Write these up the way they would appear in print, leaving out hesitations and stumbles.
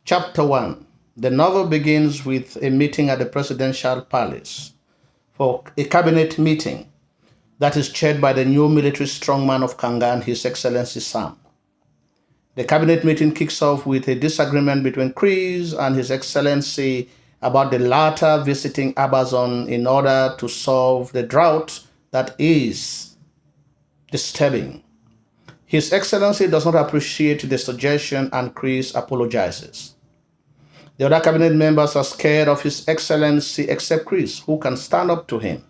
Chapter 1. The novel begins with a meeting at the presidential palace for a cabinet meeting that is chaired by the new military strongman of Kangan, His Excellency Sam. The cabinet meeting kicks off with a disagreement between Chris and His Excellency about the latter visiting Amazon in order to solve the drought that is disturbing. His Excellency does not appreciate the suggestion and Chris apologizes. The other cabinet members are scared of His Excellency except Chris, who can stand up to him.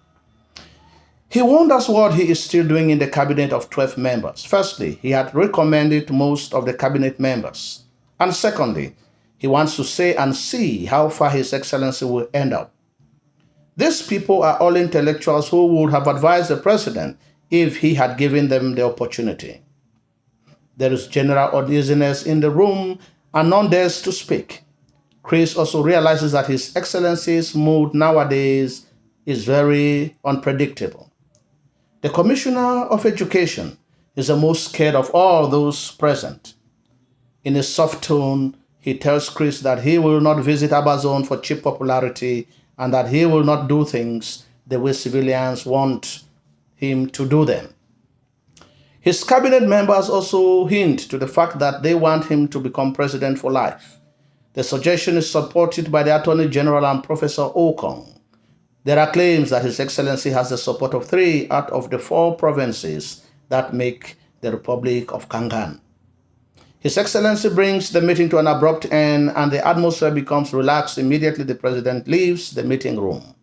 He wonders what he is still doing in the cabinet of 12 members. Firstly, he had recommended most of the cabinet members. And secondly, he wants to say and see how far His Excellency will end up. These people are all intellectuals who would have advised the president if he had given them the opportunity. There is general uneasiness in the room and none dares to speak. Chris also realizes that His Excellency's mood nowadays is very unpredictable. The Commissioner of Education is the most scared of all those present. In a soft tone, he tells Chris that he will not visit Amazon for cheap popularity and that he will not do things the way civilians want him to do them. His cabinet members also hint to the fact that they want him to become president for life. The suggestion is supported by the Attorney General and Professor Okong. There are claims that His Excellency has the support of 3 out of the 4 provinces that make the Republic of Kangan. His Excellency brings the meeting to an abrupt end and the atmosphere becomes relaxed immediately the president leaves the meeting room.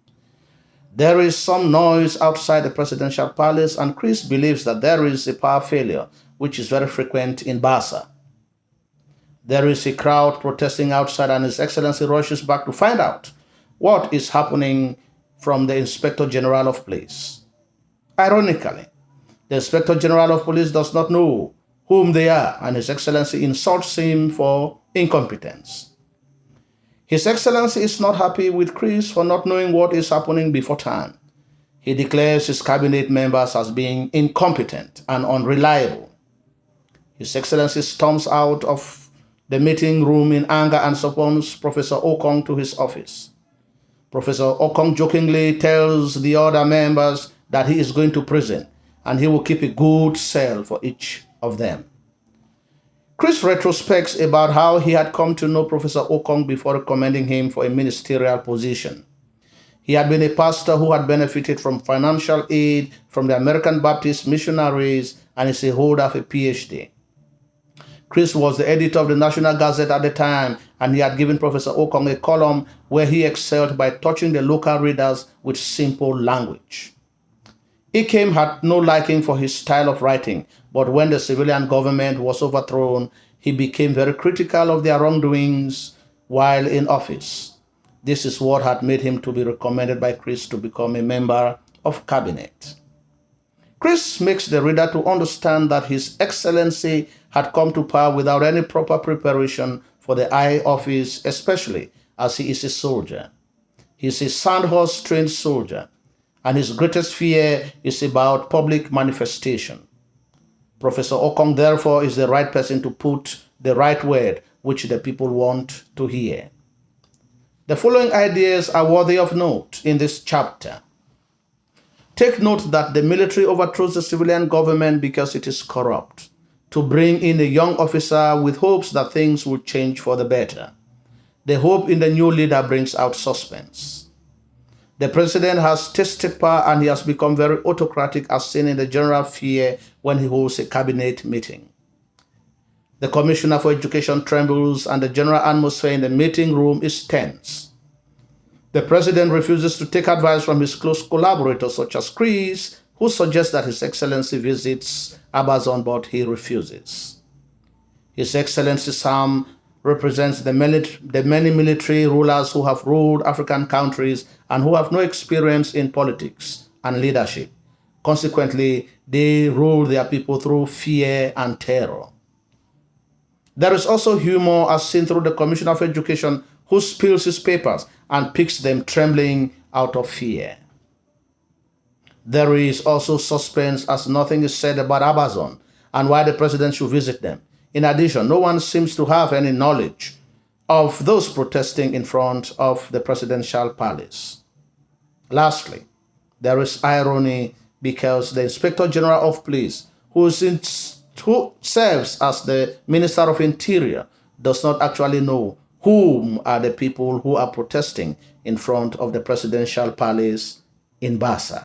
There is some noise outside the presidential palace and Chris believes that there is a power failure, which is very frequent in Basa. There is a crowd protesting outside and His Excellency rushes back to find out what is happening from the Inspector General of Police. Ironically, the Inspector General of Police does not know whom they are and His Excellency insults him for incompetence. His Excellency is not happy with Chris for not knowing what is happening before time. He declares his cabinet members as being incompetent and unreliable. His Excellency storms out of the meeting room in anger and summons Professor Okong to his office. Professor Okong jokingly tells the other members that he is going to prison and he will keep a good cell for each of them. Chris retrospects about how he had come to know Professor Okong before recommending him for a ministerial position. He had been a pastor who had benefited from financial aid from the American Baptist missionaries and is a holder of a PhD. Chris was the editor of the National Gazette at the time, and he had given Professor Okong a column where he excelled by touching the local readers with simple language. Ikem had no liking for his style of writing, but when the civilian government was overthrown, he became very critical of their wrongdoings while in office. This is what had made him to be recommended by Chris to become a member of cabinet. Chris makes the reader to understand that His Excellency had come to power without any proper preparation for the high office, especially as he is a soldier. He is a sandhorse-trained soldier, and his greatest fear is about public manifestation. Professor Okong, therefore, is the right person to put the right word which the people want to hear. The following ideas are worthy of note in this chapter. Take note that the military overthrows the civilian government because it is corrupt, to bring in a young officer with hopes that things will change for the better. The hope in the new leader brings out suspense. The president has tasted power and he has become very autocratic as seen in the general fear when he holds a cabinet meeting. The Commissioner for Education trembles and the general atmosphere in the meeting room is tense. The president refuses to take advice from his close collaborators such as Chris, who suggests that His Excellency visits Amazon, but he refuses. His Excellency Sam represents the many military rulers who have ruled African countries and who have no experience in politics and leadership. Consequently, they rule their people through fear and terror. There is also humor as seen through the Commissioner of Education, who spills his papers and picks them trembling out of fear. There is also suspense as nothing is said about Amazon and why the president should visit them. In addition, no one seems to have any knowledge of those protesting in front of the presidential palace. Lastly, there is irony because the Inspector General of Police, who serves as the Minister of Interior, does not actually know whom are the people who are protesting in front of the presidential palace in Basa.